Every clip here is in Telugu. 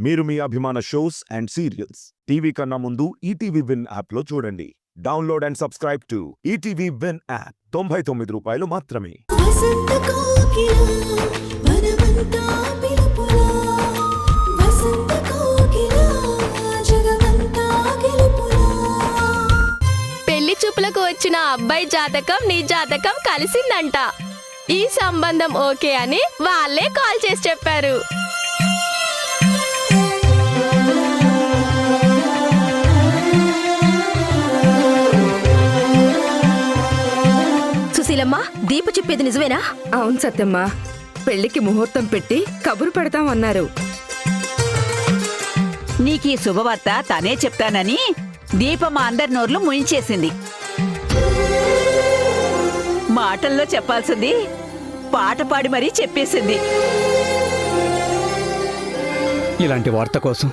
మీరు మీ అభిమాన షోస్ అండ్ సీరియల్స్ టీవీ కన్నా ముందు ఈటీవీ విన్ యాప్లో చూడండి. Download and subscribe to ETV win app. 99 రూపాయలు మాత్రమే. పెళ్లి చూపులకు వచ్చిన అబ్బాయి జాతకం నీ జాతకం కలిసిందంట. ఈ సంబంధం ఓకే అని వాళ్ళే కాల్ చేసి చెప్పారు. సుశీలమ్మ, దీపు చెప్పేది నిజమేనా? అవును సత్యమ్మ, పెళ్లికి ముహూర్తం పెట్టి కబురు పెడతామన్నారు. నీకీ శుభవార్త తనే చెప్తానని దీపమ్మ అందరి నోర్లు ముయించేసింది. మాటల్లో చెప్పాల్సింది పాట పాడి మరీ చెప్పేసింది. ఇలాంటి వార్త కోసం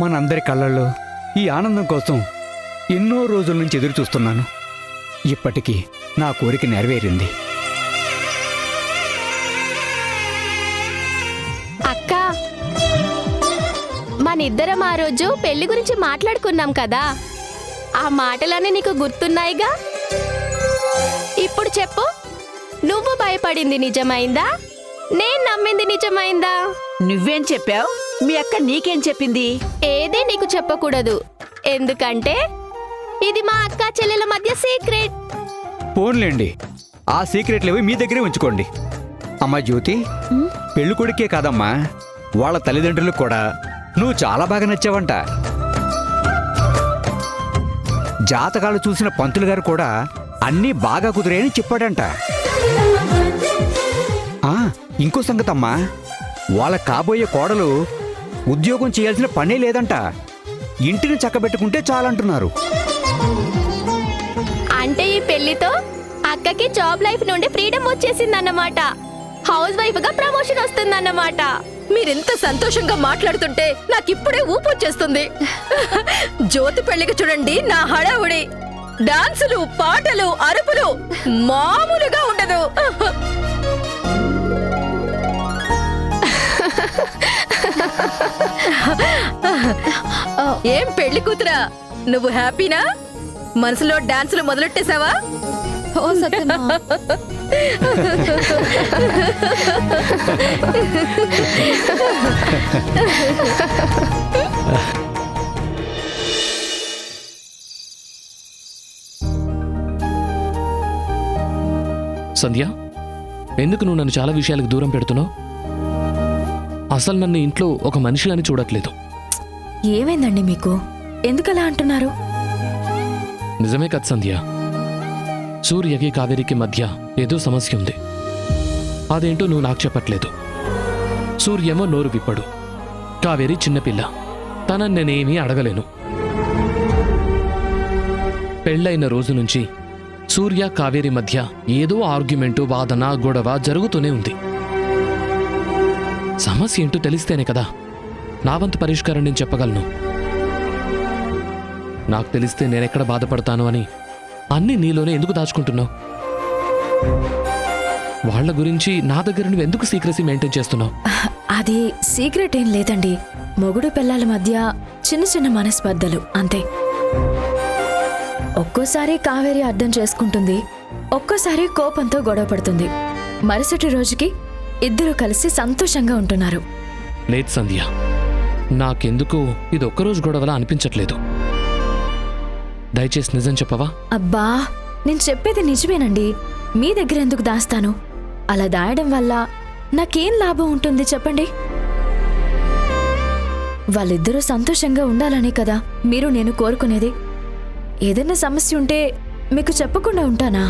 మనందరి కళ్ళల్లో ఈ ఆనందం కోసం ఎన్నో రోజుల నుంచి ఎదురు చూస్తున్నాను. ఇప్పటికీ నా కోరిక నెరవేరింది. అక్క, మనిద్దరం ఆ రోజు పెళ్లి గురించి మాట్లాడుకున్నాం కదా, ఆ మాటలన్నీ నీకు గుర్తున్నాయిగా? ఇప్పుడు చెప్పు, నువ్వు భయపడింది నిజమైందా, నేను నమ్మింది నిజమైందా? నువ్వేం చెప్పావు? మీ అక్క నీకేం చెప్పింది? ఏదే నీకు చెప్పకూడదు, ఎందుకంటే ఇది మా అక్క చెల్లెల మధ్య సీక్రెట్. పోన్లేండి, ఆ సీక్రెట్లేవి మీ దగ్గరే ఉంచుకోండి. అమ్మా జ్యోతి, పెళ్లి కొడుకే కాదమ్మా, వాళ్ళ తల్లిదండ్రులకు కూడా నువ్వు చాలా బాగా నచ్చావంట. జాతకాలు చూసిన పంతులు గారు కూడా అన్నీ బాగా కుదిరాయని చెప్పాడంట. ఇంకో సంగతమ్మా, వాళ్ళ కాబోయే కోడలు ఉద్యోగం చేయాల్సిన పనే లేదంట, ఇంటిని చక్కబెట్టుకుంటే చాలంటున్నారు. అంటే ఈ పెళ్లితో అక్కకి జాబ్ లైఫ్ నుండి ఫ్రీడమ్ వచ్చేసిందన్నమాట, హౌస్ వైఫ్ గా ప్రమోషన్ వస్తుందన్నమాట. మీరెంత సంతోషంగా మాట్లాడుతుంటే నాకిప్పుడే ఊపు వచ్చేస్తుంది. జ్యోతి పెళ్లికి చూడండి నా హడావుడి, డాన్సులు, పాటలు, అరుపులు మామూలుగా ఉండదు. ఏం పెళ్లి కూతురా, నువ్వు హ్యాపీనా? మనసులో డాన్సులు మొదలెట్టేశావా? ఓ సత్యమా, సంధ్య, ఎందుకు నువ్వు నన్ను చాలా విషయాలకు దూరం పెడుతున్నావు? అసలు నన్ను ఇంట్లో ఒక మనిషి అని చూడట్లేదు. ఏమైందండి మీకు? ఎందుకలా అంటున్నారు? నిజమే కదా సంధ్య, సూర్యకి కావేరికి మధ్య ఏదో సమస్య ఉంది. అదేంటో నువ్వు నాకు చెప్పట్లేదు. సూర్యేమో నోరు విప్పడు, కావేరి చిన్నపిల్ల, తనని నేనేమీ అడగలేను. పెళ్ళైన రోజు నుంచి సూర్య కావేరి మధ్య ఏదో ఆర్గ్యుమెంటు, వాదన, గొడవ జరుగుతూనే ఉంది. సమస్య ఏంటో తెలిస్తేనే కదా నా వంతు పరిష్కారం నేను చెప్పగలను. నాకు తెలిస్తే నేనెక్కడ బాధపడతాను అని అన్నీ నీలోనే ఎందుకు దాచుకుంటున్నావు? వాళ్ల గురించి నా దగ్గర నువ్వు ఎందుకు సీక్రెసీ మెయింటైన్ చేస్తున్నావు? అది సీక్రెట్ ఏం లేదండి, మొగుడు పిల్లల మధ్య చిన్న చిన్న మనస్పర్ధలు అంతే. ఒక్కోసారి కావేరి అర్థం చేసుకుంటుంది, ఒక్కోసారి కోపంతో గొడవ పడుతుంది. మరుసటి రోజుకి ఇద్దరు కలిసి సంతోషంగా ఉంటున్నారు. లేదు సంధ్య, నాకెందుకు ఇది ఒక్కరోజు గొడవలా అనిపించట్లేదు. దయచేసి నిజం చెప్పవా? అబ్బా, నేను చెప్పేది నిజమేనండి, మీ దగ్గర ఎందుకు దాస్తాను? అలా దాయడం వల్ల నాకేం లాభం ఉంటుంది చెప్పండి? వాళ్ళిద్దరూ సంతోషంగా ఉండాలనే కదా మీరు నేను కోరుకునేది. ఏదైనా సమస్య ఉంటే మీకు చెప్పకుండా ఉంటానా?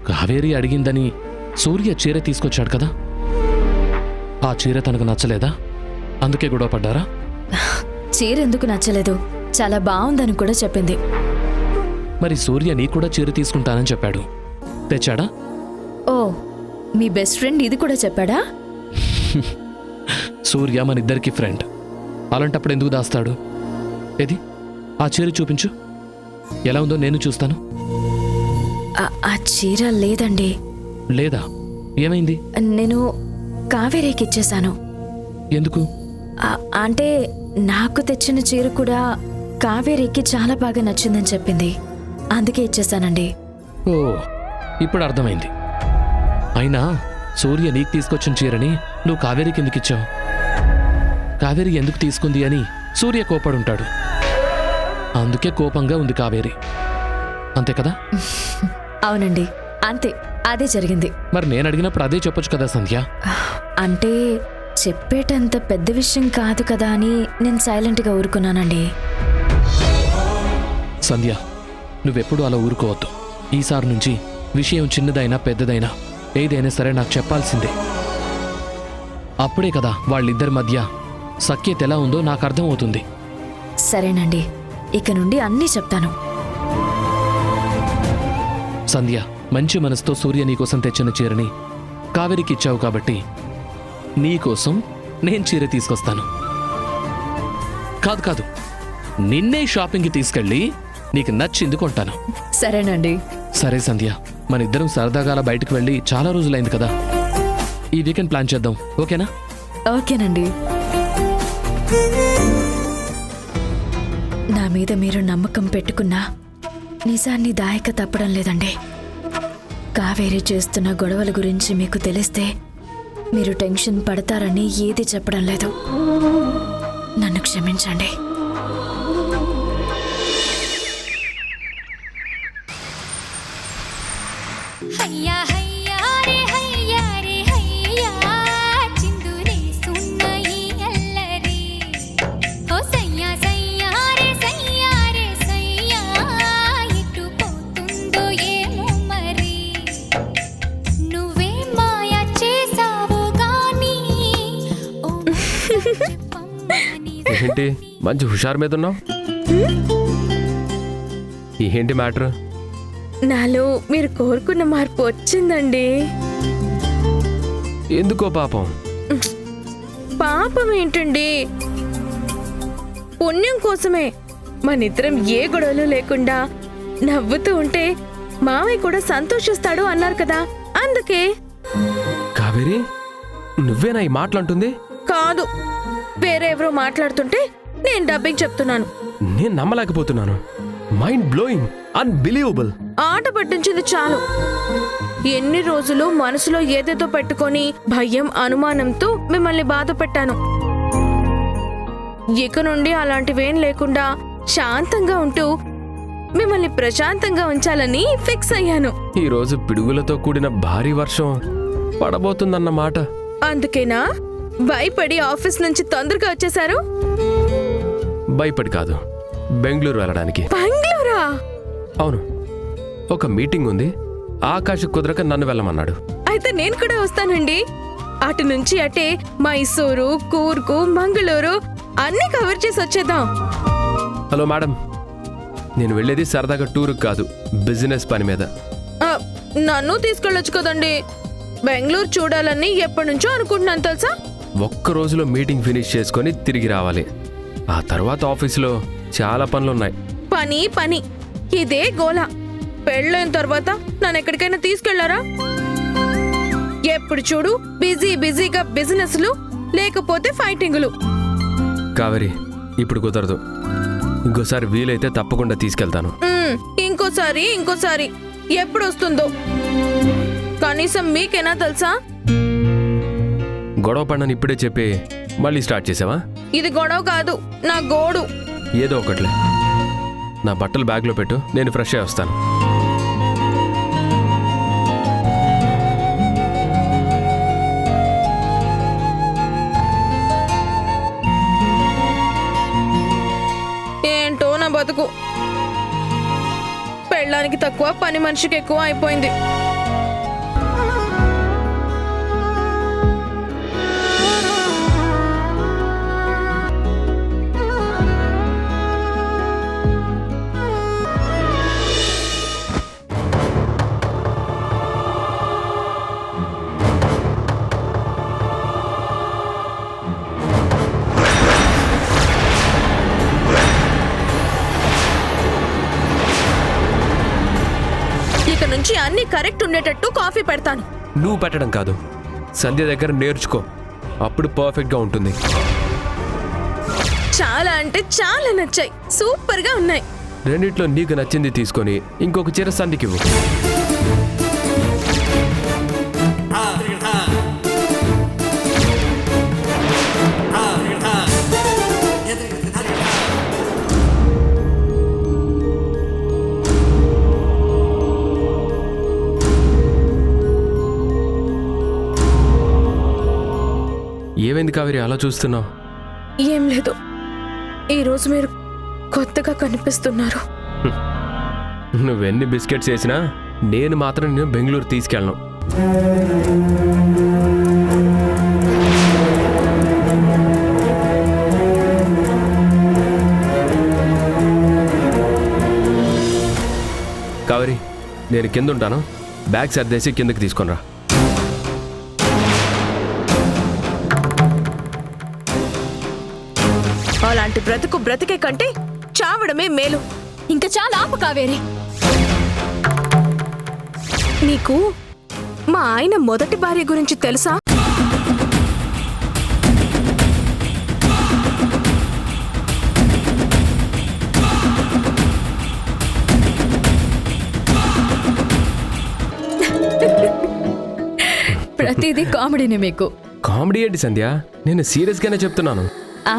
కావేరి అడిగిందని సూర్య చీర తీసుకొచ్చాడు కదా, ఆ చీర తనకు నచ్చలేదా? అందుకే గొడవ పడ్డారా? చీర ఎందుకు నచ్చలేదు, చాలా బాగుందని కూడా చెప్పింది. మరి సూర్య నీ కూడా చీర తీసుకుంటానని చెప్పాడు, తెచ్చాడా? ఓ, మీ బెస్ట్ ఫ్రెండ్ ఇది కూడా చెప్పాడా? సూర్య మనిద్దరికి ఫ్రెండ్, అలాంటప్పుడు ఎందుకు దాస్తాడు? ఏది ఆ చీర చూపించు, ఎలా ఉందో నేను చూస్తాను. ఆ చీర లేదండి. లేదా? ఏమైంది? నేను కావేరీకి ఇచ్చేశాను. ఎందుకు? అంటే నాకు తెచ్చిన చీర కూడా కావేరికి చాలా బాగా నచ్చిందని చెప్పింది. అందుకే ఇచ్చేసానండి. ఓ ఇప్పుడు అర్థమైంది. అయినా సూర్య నీకు తీసుకొచ్చిన చీరని నువ్వు కావేరికి ఎందుకు ఇచ్చావు? కావేరి ఎందుకు తీసుకుంది అని సూర్య కోపడుంటాడు. అందుకే కోపంగా ఉంది కావేరి, అంతే కదా? అవునండి, అంతే, అదే జరిగింది. మరి నేను అడిగినప్పుడు అదే చెప్పొచ్చు కదా సంధ్య. అంటే చెప్పేటంత పెద్ద విషయం కాదు కదా అని నేను సైలెంట్గా ఊరుకున్నానండి. సంధ్య, నువ్వెప్పుడు అలా ఊరుకోవద్దు. ఈసారి నుంచి విషయం చిన్నదైనా పెద్దదైనా ఏదైనా సరే నాకు చెప్పాల్సిందే. అప్పుడే కదా వాళ్ళిద్దరి మధ్య సఖ్యత ఎలా ఉందో నాకు అర్థమవుతుంది. సరేనండి, ఇక నుండి అన్నీ చెప్తాను. సంధ్య, మంచి మనసుతో సూర్య నీకోసం తెచ్చిన చీరని కావేరికి ఇచ్చావు కాబట్టి నీకోసం నేను చీర తీసుకొస్తాను. కాదు కాదు, నిన్నే షాపింగ్కి తీసుకెళ్ళి నీకు నచ్చింది కొంటాను. సరేనండి. సరే సంధ్య, మన ఇద్దరం సరదాగా అలా బయటకు వెళ్ళి చాలా రోజులైంది కదా. ఈ వీకెండ్ ప్లాన్ చేద్దాం, ఓకేనా? ఓకేనండి. నా మీద మీరు నమ్మకం పెట్టుకున్నా నిజాన్ని దాయక తప్పడం లేదండి. కావేరి చేస్తున్న గొడవల గురించి మీకు తెలిస్తే మీరు టెన్షన్ పడతారని ఏది చెప్పడం లేదు. నన్ను క్షమించండి. హయ్యా హయ్యా రే హయ్యా రే హయ్యా చిందురే సున్నయి అల్లరి ఓ సయ్యా సయ్యా రే సయ్యా ఎటు పోతుందో ఏమో మరి నువ్వే మాయ చేసావు గాని ఓ చెప్పమ్మని ఏంటి మంచి హుషారు మీద ఉన్నావు? ఏంటి మ్యాటర్? నాలో మీరు కోరుకున్న మార్పు వచ్చిందండి. ఎందుకో పాపం? పాపం ఏంటండి, పుణ్యం కోసమే. మనిద్దరం ఏ గొడవలు లేకుండా నవ్వుతూ ఉంటే మావయ్య కూడా సంతోషిస్తాడు అన్నారు కదా, అందుకే. కావేరి, నువ్వేనా ఈ మాటలంటుంది? కాదు, వేరే ఎవరో మాట్లాడుతుంటే నేను డబ్బింగ్ చెప్తున్నాను. నేను నమ్మలేకపోతున్నాను. Mind blowing, unbelievable. ఆట పట్టించింది చాలు. ఎన్ని రోజులు మనసులో ఏదేదో పెట్టుకొని భయం అనుమానంతో మిమ్మల్ని బాధ పెట్టాను. ఇక నుండి అలాంటివేం లేకుండా శాంతంగా ఉంటూ మిమ్మల్ని ప్రశాంతంగా ఉంచాలని ఫిక్స్ అయ్యాను. ఈ రోజు పిడుగులతో కూడిన భారీ వర్షం పడబోతుందన్నమాట. అందుకేనా భయపడి ఆఫీస్ నుంచి తొందరగా వచ్చేశారు? భయపడి కాదు, బెంగళూరు వెళ్ళడానికి. బెంగళూరా? అవును, ఒక మీటింగ్ ఉంది. ఆకాశ్ కుదరక నన్ను వెళ్ళమన్నాడు. అయితే నేను కూడా వస్తానండి. అటు నుంచి అటే మైసూరు, కూర్గు, మంగళూరు అన్ని కవర్ చేసి వచ్చేద్దాం. హలో మేడం, నేను వెళ్ళేది సరదాగా టూర్కి కాదు, బిజినెస్ పని మీద. ఆ, నన్ను తీసుకెళ్ళొచ్చు కదండి. బెంగళూరు చూడాలని ఎప్పటి నుంచో అనుకుంటున్నాను తెలుసా. ఒక్క రోజులో మీటింగ్ ఫినిష్ చేసుకొని తిరిగి రావాలి. ఆ తర్వాత ఆఫీసులో చాలా పనులున్నాయి. పని పని ఇదే గోల. పెళ్ళైన తర్వాత నన్ను ఎక్కడికైనా తీసుకెళ్లారా? ఎప్పుడు చూడు బిజీగా బిజినెస్లు, లేకపోతే ఫైటింగులు. కావేరి, ఇప్పుడు కుదరదు. ఇంకోసారి వీలైతే తప్పకుండా తీసుకెళ్తాను. ఇంకోసారి ఎప్పుడు వస్తుందో కనీసం మీకేనా తెలుసా? గొడవ పడినని ఇప్పుడే చెప్పి మళ్ళీ స్టార్ట్ చేసావా? ఇది గొడవ కాదు, నా గోడు. ఏదో ఒకట్లే. నా బట్టలు బ్యాగ్లో పెట్టు, నేను ఫ్రెష్ అయ్యి వస్తాను. ఏంటో నా బతుకు. పెళ్ళానికి తక్కువ, పని మనిషికి ఎక్కువ అయిపోయింది. ఇక నుంచి అన్ని కరెక్ట్ ఉండేటట్టు కాఫీ పెడతాను. నువ్వు పెట్టడం కాదు, సంధ్య దగ్గర నేర్చుకో, అప్పుడు పర్ఫెక్ట్గా ఉంటుంది. అంటే చాలా నచ్చాయి. సూపర్ గా ఉన్నాయి. రెండిట్లో నీకు నచ్చింది తీసుకొని ఇంకొక చీర సంధికివ్వు. ఏమైంది కావేరి అలా చూస్తున్నావు? ఏం లేదు, ఈరోజు మీరు కొత్తగా కనిపిస్తున్నారు. నువ్వెన్ని బిస్కెట్స్ వేసినా నేను మాత్రం నేను బెంగళూరు తీసుకెళ్ళను. కావేరి, నేను కింద ఉంటాను, బ్యాగ్ సర్దేసి కిందకి తీసుకొనిరా. అలాంటి బ్రతుకు బ్రతికే కంటే చావడమే మేలు. ఇంకా చాలా ఆపు కావేరి. నీకు మా ఆయన మొదటి భార్య గురించి తెలుసా? ప్రతిదీ కామెడీనే మీకు. కామెడీ ఏంటి సంధ్య? నేను సీరియస్గానే చెప్తున్నాను. ఆ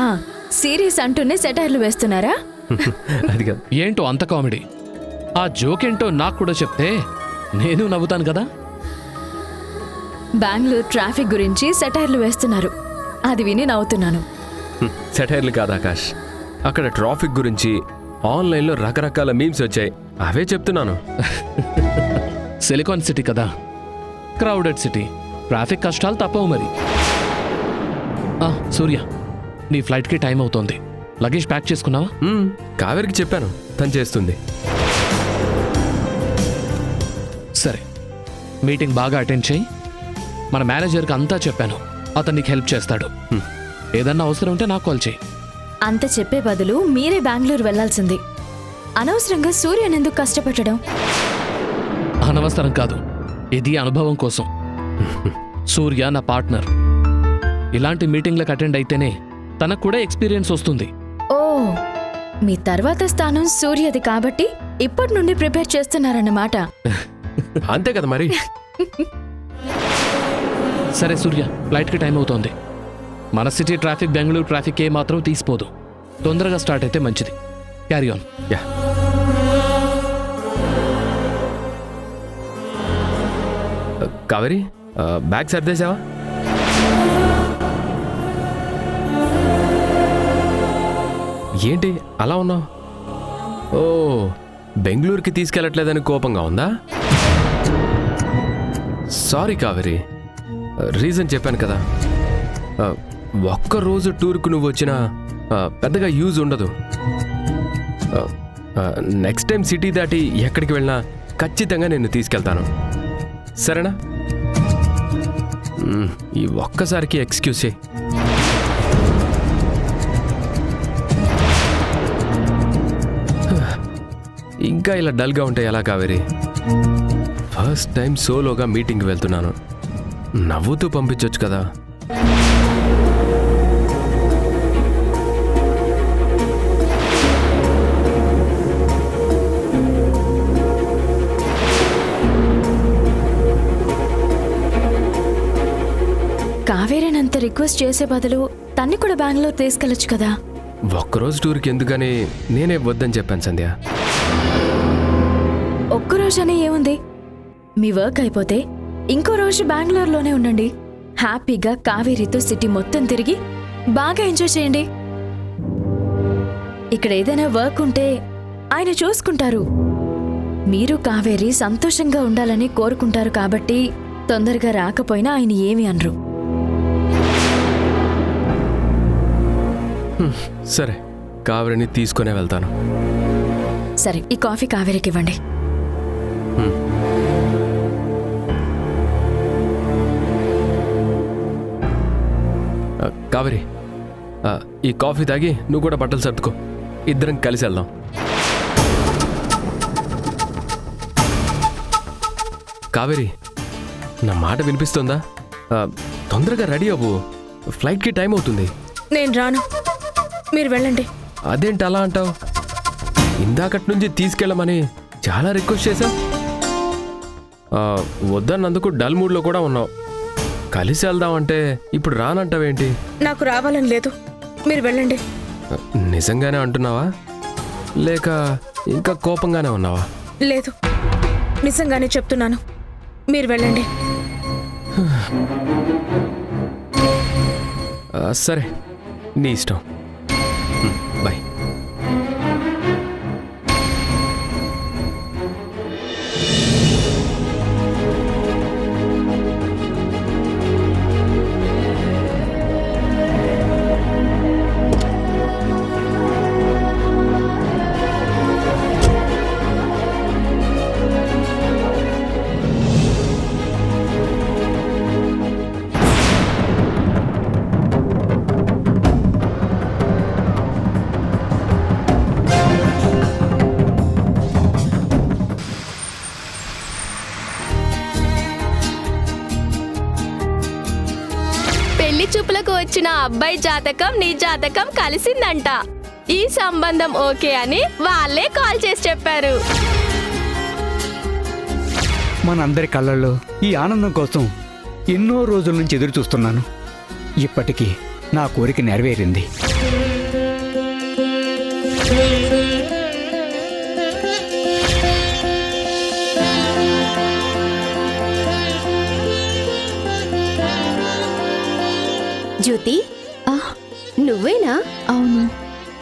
సీరియస్ అంటూనే సెటైర్లు వేస్తున్నారా? అది కాదు. ఏంటో అంత కామెడీ? ఆ జోక్ ఏంటో నాకు కూడా చెప్తే నేను నవ్వుతాను కదా. బెంగళూరు ట్రాఫిక్ గురించి సెటైర్లు వేస్తున్నారు, అది విని నవ్వుతున్నాను. సెటైర్లు కాదు ఆకాష్, అక్కడ ట్రాఫిక్ గురించి ఆన్లైన్లో రకరకాల మీమ్స్ వచ్చాయి, అవే చెప్తున్నాను. సిలికాన్ సిటీ కదా, క్రౌడెడ్ సిటీ, ట్రాఫిక్ కష్టాలు తప్పవు మరి. సూర్య, నీ ఫ్లైట్కి టైం అవుతోంది, లగేజ్ ప్యాక్ చేసుకున్నావా? కావేరికి చెప్పాను, తను చేస్తుంది. సరే, మీటింగ్ బాగా అటెండ్ చేయి. మన మేనేజర్కి అంతా చెప్పాను, అతను నీకు హెల్ప్ చేస్తాడు. ఏదన్నా అవసరం ఉంటే నాకు కాల్ చేయి. అంత చెప్పే బదులు మీరే బెంగళూరు వెళ్లాల్సింది. అనవసరంగా సూర్యని ఎందుకు కష్టపెట్టడం? అనవసరం కాదు, ఇది అనుభవం కోసం. సూర్య నా పార్ట్నర్, ఇలాంటి మీటింగ్లకు అటెండ్ అయితేనే తనకు కూడా ఎక్స్పీరియన్స్ వస్తుంది. ఓ, మీ తర్వాత స్థానం సూర్యది కాబట్టి ఇప్పటి నుండి ప్రిపేర్ చేస్తున్నారన్నమాట. అంతే కదా మరి. సరే సూర్య, ఫ్లైట్కి టైం అవుతోంది. మన సిటీ ట్రాఫిక్ బెంగళూరు ట్రాఫిక్ ఏ మాత్రం తీసిపోదు. తొందరగా స్టార్ట్ అయితే మంచిది. Carry on. Yeah. Kaveri, bag సర్దేశావా? ఏంటి అలా ఉన్నావు? ఓ, బెంగళూరుకి తీసుకెళ్ళట్లేదని కోపంగా ఉందా? సారీ కావేరి, రీజన్ చెప్పాను కదా. ఒక్కరోజు టూర్కు నువ్వు వచ్చినా పెద్దగా యూజ్ ఉండదు. నెక్స్ట్ టైం సిటీ దాటి ఎక్కడికి వెళ్ళినా ఖచ్చితంగా నేను తీసుకెళ్తాను, సరేనా? ఈ ఒక్కసారికి ఎక్స్క్యూజ్ చేయి. ఇంకా ఇలా డల్గా ఉంటే ఎలా కావేరి? ఫస్ట్ టైం సోలోగా మీటింగ్కి వెళ్తున్నాను, నవ్వుతూ పంపించొచ్చు కదా. కావేరేనంత రిక్వెస్ట్ చేసే బదులు తన్ని కూడా బెంగళూరు తీసుకెళ్ళొచ్చు కదా. ఒక్కరోజు టూర్కి ఎందుకని నేనే వద్దని చెప్పాను సంధ్య. ఒక్కరోజనే ఏముంది, మీ వర్క్ అయిపోతే ఇంకో రోజు బెంగళూరులోనే ఉండండి. హ్యాపీగా కావేరితో సిటీ మొత్తం తిరిగి బాగా ఎంజాయ్ చేయండి. ఇక్కడ ఏదైనా వర్క్ ఉంటే ఆయన చూసుకుంటారు. మీరు కావేరి సంతోషంగా ఉండాలని కోరుకుంటారు కాబట్టి తొందరగా రాకపోయినా ఆయన ఏమి అనరు. సరే, కావేరిని తీసుకునే వెళ్తాను. సరే, ఈ కాఫీ కావేరికి ఇవ్వండి. కావేరి, ఈ కాఫీ తాగి నువ్వు కూడా బట్టలు సర్దుకో, ఇద్దరం కలిసి వెళ్దాం. కావేరి, నా మాట వినిపిస్తుందా? తొందరగా రెడీ అవ్వు, ఫ్లైట్కి టైం అవుతుంది. నేను రాను, మీరు వెళ్ళండి. అదేంటి అలా అంటావు? ఇందాకటి నుంచి తీసుకెళ్ళమని చాలా రిక్వెస్ట్ చేశా. వద్దన్నందుకు డల్ మూడ్లో కూడా ఉన్నావు. కలిసి వెళ్దామంటే ఇప్పుడు రానంటావేంటి? నాకు రావాలని లేదు, మీరు వెళ్ళండి. నిజంగానే అంటున్నావా లేక ఇంకా కోపంగానే ఉన్నావా? లేదు, నిజంగానే చెప్తున్నాను, మీరు వెళ్ళండి. సరే, నీ ఇష్టం. బాయ్. పెళ్లి చూపులకు వచ్చిన అబ్బాయి జాతకం నీ జాతకం కలిసిందంట. ఈ సంబంధం ఓకే అని వాళ్ళే కాల్ చేసి చెప్పారు. మనందరి కళ్ళల్లో ఈ ఆనందం కోసం ఎన్నో రోజుల నుంచి ఎదురు చూస్తున్నాను. ఇప్పటికీ నా కోరిక నెరవేరింది. జ్యోతి, నువ్వేనా? అవును,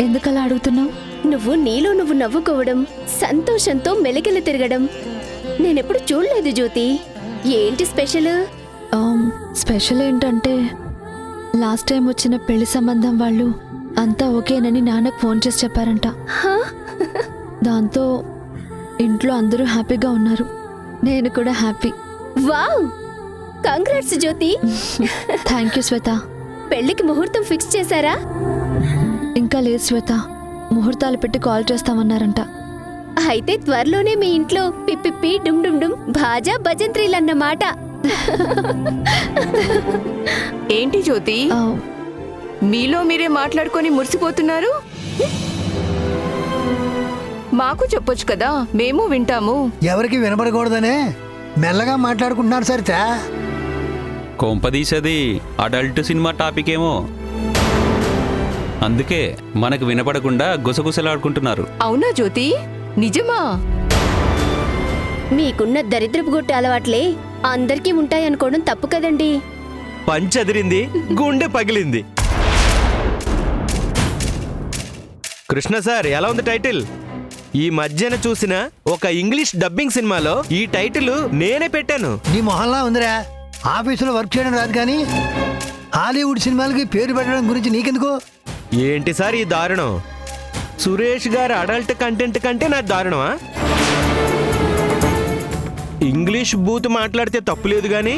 ఎందుకలా అడుగుతున్నావు? నువ్వు నీలో నువ్వు నవ్వుకోవడం, సంతోషంతో మెలికలు తిరగడం నేనెప్పుడు చూడలేదు జ్యోతి. ఏంటి స్పెషల్? స్పెషల్ ఏంటంటే లాస్ట్ టైం వచ్చిన పెళ్లి సంబంధం వాళ్ళు అంతా ఓకేనని నాన్నకు ఫోన్ చేసి చెప్పారంట. దాంతో ఇంట్లో అందరూ హ్యాపీగా ఉన్నారు. నేను కూడా happy. Wow, congrats Jyothi. Thank you Swetha. పెళ్లికి ముహూర్తం ఫిక్స్ చేశారా? ఇంకా లేదు శ్వేత, ముహూర్తాలు పెట్టి కాల్ చేస్తామన్నారంట. అయితే త్వరలోనే మీ ఇంట్లో పిప్పిప్పి డుమ్ డుమ్ డుమ్ భాజా భజంత్రీలన్నమాట. ఏంటి జ్యోతి, మీలో మీరే మాట్లాడుకొని మురిసిపోతున్నారు? మాకు చెప్పొచ్చు కదా, మేము వింటాము. ఎవరికి వినపడకూడదనే మెల్లగా మాట్లాడుకుంటున్నారు సరిత. కొంపదీసది అడల్ట్ సినిమా టాపిక్ ఏమో, అందుకే మనకు వినపడకుండా గుసగుసలాడుకుంటున్నారు. అవునా జ్యోతి, నిజమా? మీకున్న దరిద్రపు గుట్ట అలవాట్లే అందరికీ ఉంటాయనుకోవడం తప్పు కదండి. పంచదిరింది, గుండె పగిలింది. కృష్ణ సార్, ఎలా ఉంది టైటిల్? ఈ మధ్యన చూసిన ఒక ఇంగ్లీష్ డబ్బింగ్ సినిమాలో ఈ టైటిల్ నేనే పెట్టాను. నీ మొహల్లా ఉందిరా, ఆఫీసులో వర్క్ చేయడం రాదు కానీ హాలీవుడ్ సినిమాలకి పేరు పెట్టడం గురించి నీకెందుకు? ఏంటి సార్ ఈ దారుణం? సురేష్ గారు అడల్ట్ కంటెంట్ కంటే నాకు దారుణమా? ఇంగ్లీష్ బూత్ మాట్లాడితే తప్పులేదు కానీ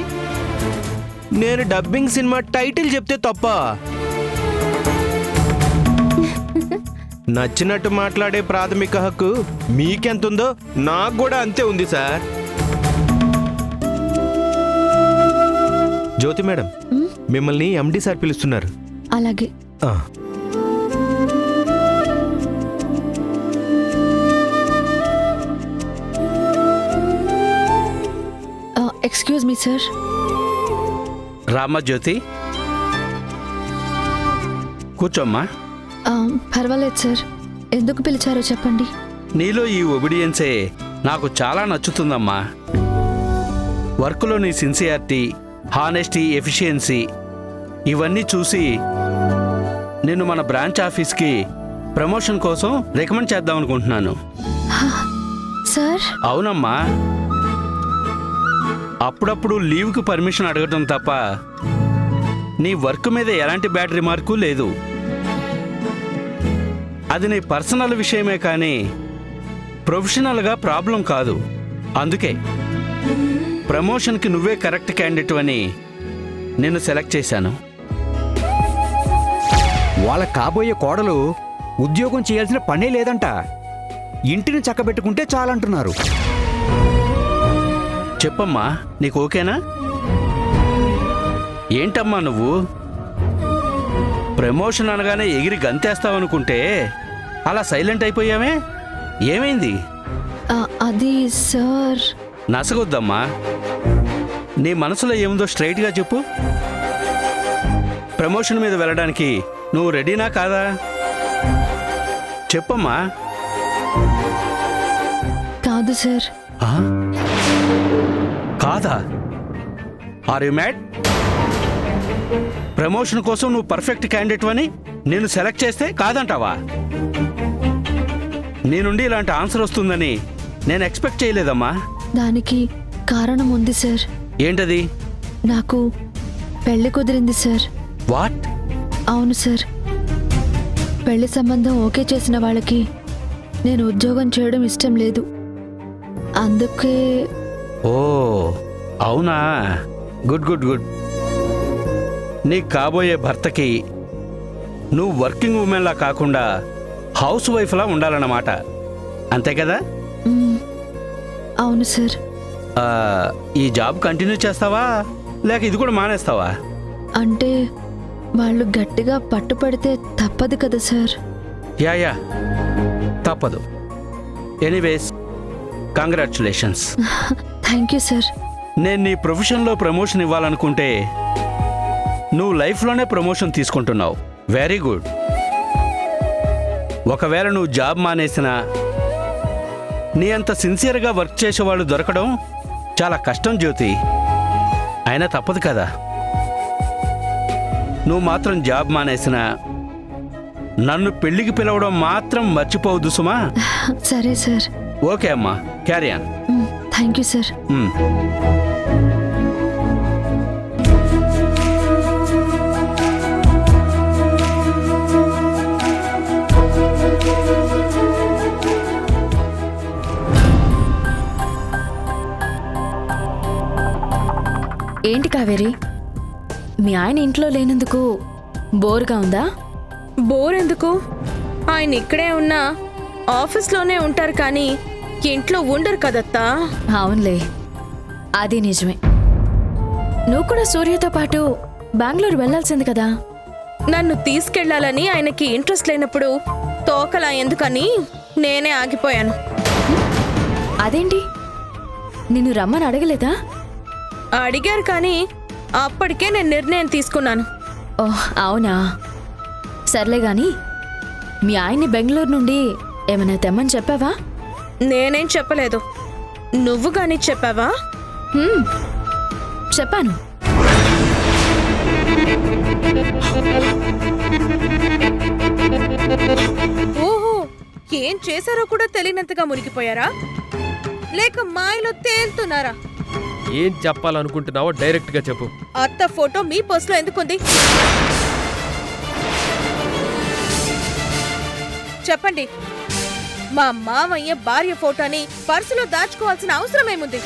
నేను డబ్బింగ్ సినిమా టైటిల్ చెప్తే తప్ప? నచ్చినట్టు మాట్లాడే ప్రాథమిక హక్కు మీకెంతుందో నాకు కూడా అంతే ఉంది సార్. జ్యోతి మేడం, మిమ్మల్ని ఎండి సార్ పిలుస్తున్నారు. అలాగే. Excuse me sir. రామ్మా జ్యోతి, కూర్చోమ్మా. పర్వాలేదు సార్, ఎందుకు పిలిచారో చెప్పండి. నీలో ఈ ఒబిడియన్సే నాకు చాలా నచ్చుతుందమ్మా. వర్క్లో నీ సిన్సియారిటీ, హానెస్టీ, ఎఫిషియన్సీ ఇవన్నీ చూసి నేను మన బ్రాంచ్ ఆఫీస్కి ప్రమోషన్ కోసం రికమెండ్ చేద్దాం అనుకుంటున్నాను. సార్? అవునమ్మా, అప్పుడప్పుడు లీవ్కి పర్మిషన్ అడగటం తప్ప నీ వర్క్ మీద ఎలాంటి బ్యాడ్ రిమార్కు లేదు. అది నీ పర్సనల్ విషయమే కానీ ప్రొఫెషనల్గా ప్రాబ్లం కాదు. అందుకే ప్రమోషన్కి నువ్వే కరెక్ట్ క్యాండిడేట్ అని నేను సెలెక్ట్ చేశాను. వాళ్ళ కాబోయే కోడలు ఉద్యోగం చేయాల్సిన పనే లేదంట, ఇంటిని చక్కబెట్టుకుంటే చాలంటున్నారు. చెప్పమ్మా, నీకు ఓకేనా? ఏంటమ్మా నువ్వు ప్రమోషన్ అనగానే ఎగిరి గంతేస్తావనుకుంటే అలా సైలెంట్ అయిపోయామే, ఏమైంది? అది సార్. నసగొద్దమ్మా, నీ మనసులో ఏముందో స్ట్రైట్గా చెప్పు. ప్రమోషన్ మీద వెళ్ళడానికి నువ్వు రెడీనా కాదా? చెప్పమ్మా. కాదు సార్. ఆ? కాదా? Are you mad? ప్రమోషన్ కోసం నువ్వు పర్ఫెక్ట్ క్యాండిడేట్ అని నేను సెలెక్ట్ చేస్తే కాదంటావా? నీ నుండి ఇలాంటి ఆన్సర్ వస్తుందని నేను ఎక్స్పెక్ట్ చేయలేదమ్మా. దానికి కారణం ఉంది సార్. ఏంటది? నాకు పెళ్లి కుదిరింది సార్. వాట్? అవును సార్. పెళ్లి సంబంధం ఓకే చేసిన వాళ్ళకి నేను ఉద్యోగం చేయడం ఇష్టం లేదు. అందుకే. ఓ అవునా, గుడ్ గుడ్ గుడ్. నీకు కాబోయే భర్తకి నువ్వు వర్కింగ్ ఉమెన్లా కాకుండా హౌస్ వైఫ్లా ఉండాలన్నమాట, అంతే కదా? అవును సార్. ఈ జాబ్ కంటిన్యూ చేస్తావా లేక ఇది కూడా మానేస్తావా? అంటే వాళ్ళు గట్టిగా పట్టుపడితే తప్పదు కదా సార్. యా తప్పదు. Anyways, congratulations. Thank you sir. నేను నీ ప్రొఫెషన్లో ప్రమోషన్ ఇవ్వాలనుకుంటే నువ్వు లైఫ్లోనే ప్రమోషన్ తీసుకుంటున్నావు. Very good. ఒకవేళ నువ్వు జాబ్ మానేసినా నీ అంత సిన్సియర్గా వర్క్ చేసేవాళ్ళు దొరకడం చాలా కష్టం జ్యోతి. అయినా తప్పదు కదా. నువ్వు మాత్రం జాబ్ మానేసినా నన్ను పెళ్లికి పిలవడం మాత్రం మర్చిపోవద్దు సుమా. సరే సార్. ఓకే అమ్మా, carry on. Thank you sir. ఏంటి కావేరి, మీ ఆయన ఇంట్లో లేనందుకు బోర్గా ఉందా? బోర్ ఎందుకు? ఆయన ఇక్కడే ఉన్నా ఆఫీస్లోనే ఉంటారు కానీ ఇంట్లో ఉండరు కదత్తా. అవునులే, అది నిజమే. నువ్వు కూడా సూర్యతో పాటు బెంగళూరు వెళ్ళాల్సింది కదా. నన్ను తీసుకెళ్లాలని ఆయనకి ఇంట్రెస్ట్ లేనప్పుడు తోకలా ఎందుకని నేనే ఆగిపోయాను. అదేంటి, నిన్ను రమ్మని అడగలేదా? అడిగారు కానీ అప్పటికే నేను నిర్ణయం తీసుకున్నాను. ఓహ్ అవునా, సర్లే గాని మీ ఆయన్ని బెంగళూరు నుండి ఏమైనా తెమ్మని చెప్పావా? నేనేం చెప్పలేదు. నువ్వు కానీ చెప్పావా? చెప్పాను. ఓహో, ఏం చేశారో కూడా తెలియనంతగా మునిగిపోయారా లేక మాయలో తేలుతున్నారా? ఏం చెప్పాలనుకుంటున్నావో డైరెక్ట్ గా చెప్పు. అత్త ఫోటో మీ పర్సులో ఎందుకుంది? చెప్పండి. మా మామయ్య భార్య ఫోటోని పర్సులో దాచుకోవాల్సిన అవసరం ఏముంది?